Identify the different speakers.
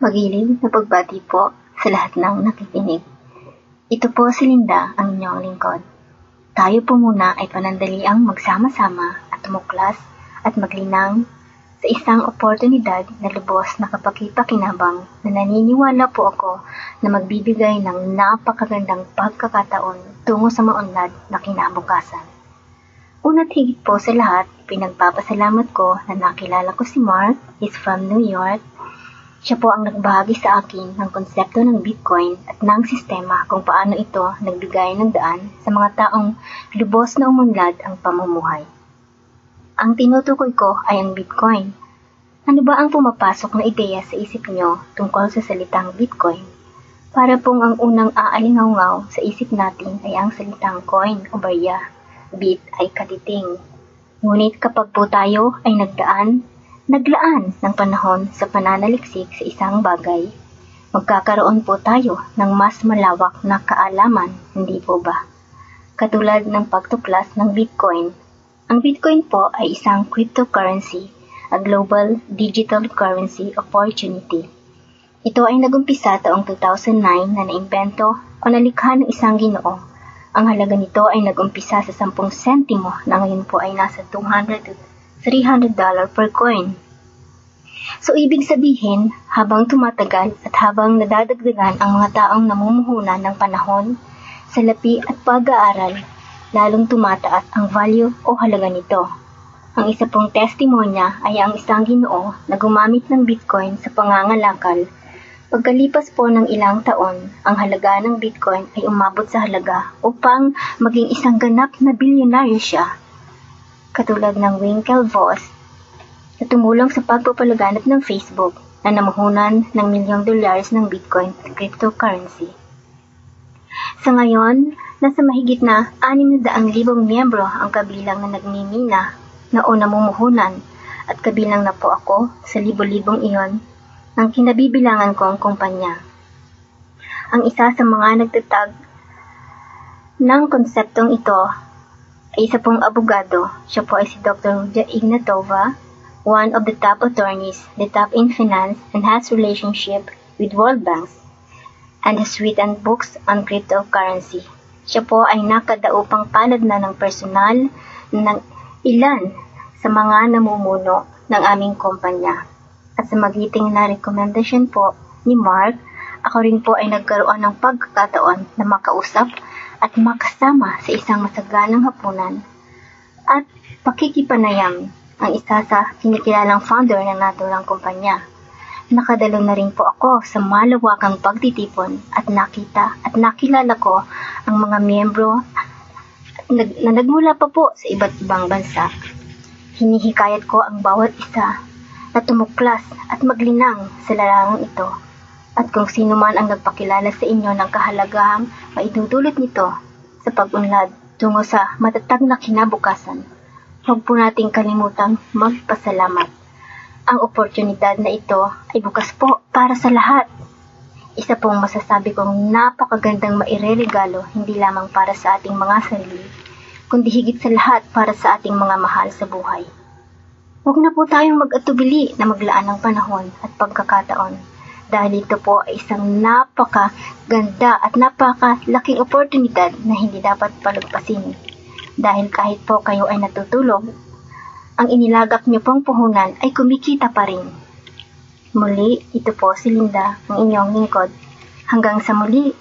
Speaker 1: Magiliw na pagbati po sa lahat ng nakikinig. Ito po si Linda, ang inyong lingkod. Tayo po muna ay panandaliang magsama-sama at tumuklas at maglinang sa isang oportunidad na lubos na kapaki-pakinabang na naniniwala po ako na magbibigay ng napakagandang pagkakataon tungo sa maunlad na kinabukasan. Una't higit po sa lahat, pinagpapasalamat ko na nakilala ko si Mark. He's from New York. Siya po ang nagbahagi sa akin ng konsepto ng Bitcoin at ng sistema kung paano ito nagbigay ng daan sa mga taong lubos na umunlad ang pamumuhay. Ang tinutukoy ko ay ang Bitcoin. Ano ba ang pumapasok na ideya sa isip nyo tungkol sa salitang Bitcoin? Para pong ang unang aalingaw-ngaw sa isip natin ay ang salitang coin o barya. Bit ay katiting. Ngunit kapag po tayo ay naglaan ng panahon sa pananaliksik sa isang bagay, magkakaroon po tayo ng mas malawak na kaalaman, hindi po ba? Katulad ng pagtuklas ng Bitcoin. Ang Bitcoin po ay isang cryptocurrency, a global digital currency opportunity. Ito ay nagumpisa taong 2009 na naimbento o nalikha ng isang Ginoo. Ang halaga nito ay nagumpisa sa 10 sentimo na ngayon po ay nasa $200 to $300 per coin. So ibig sabihin, habang tumatagal at habang nadadagdagan ang mga taong namumuhunan ng panahon, salapi at pag-aaral, lalong tumataas ang value o halaga nito. Ang isa pong testimonya ay ang isang Ginoo na gumamit ng Bitcoin sa pangangalakal. Pagkalipas po ng ilang taon, ang halaga ng Bitcoin ay umabot sa halaga upang maging isang ganap na bilyonaryo siya. Katulad ng Winklevoss na tumulong sa pagpapalaganap ng Facebook na namuhunan ng $1 milyong ng Bitcoin at cryptocurrency. Sa ngayon, nasa mahigit na 600,000 miyembro ang kabilang na nagmimina na o namumuhunan at kabilang na po ako sa libo-libong iyon ng kinabibilangan kong kumpanya. Ang isa sa mga nagtatag ng konseptong ito ay isa pong abogado. Siya po ay si Dr. Ruja Ignatova, one of the top attorneys, the top in finance, and has relationship with World Banks, and has written books on cryptocurrency. Siya po ay nakadaupang palad na ng personal ng ilan sa mga namumuno ng aming kumpanya. At sa magiting na rekomendasyon po ni Mark, ako rin po ay nagkaroon ng pagkakataon na makausap at makasama sa isang masaganang hapunan at pakikipanayam ang isa sa kinikilalang founder ng naturang kumpanya. Nakadalo na rin po ako sa malawakang pagtitipon at nakita at nakilala ko ang mga miyembro na nagmula pa po sa iba't ibang bansa. Hinihikayat ko ang bawat isa na tumuklas at maglinang sa larangang ito. At kung sino man ang nagpakilala sa inyo ng kahalagahang maidudulot nito sa pag-unlad tungo sa matatag na kinabukasan, huwag po nating kalimutang magpasalamat. Ang oportunidad na ito ay bukas po para sa lahat. Isa pong masasabi kong napakagandang maireregalo hindi lamang para sa ating mga sarili, kundi higit sa lahat para sa ating mga mahal sa buhay. Huwag na po tayong mag-atubili na maglaan ng panahon at pagkakataon dahil ito po ay isang napakaganda at napakalaking oportunidad na hindi dapat palagpasin. Dahil kahit po kayo ay natutulog, ang inilagak niyo pong puhunan ay kumikita pa rin. Muli, ito po si Linda, ang inyong lingkod. Hanggang sa muli,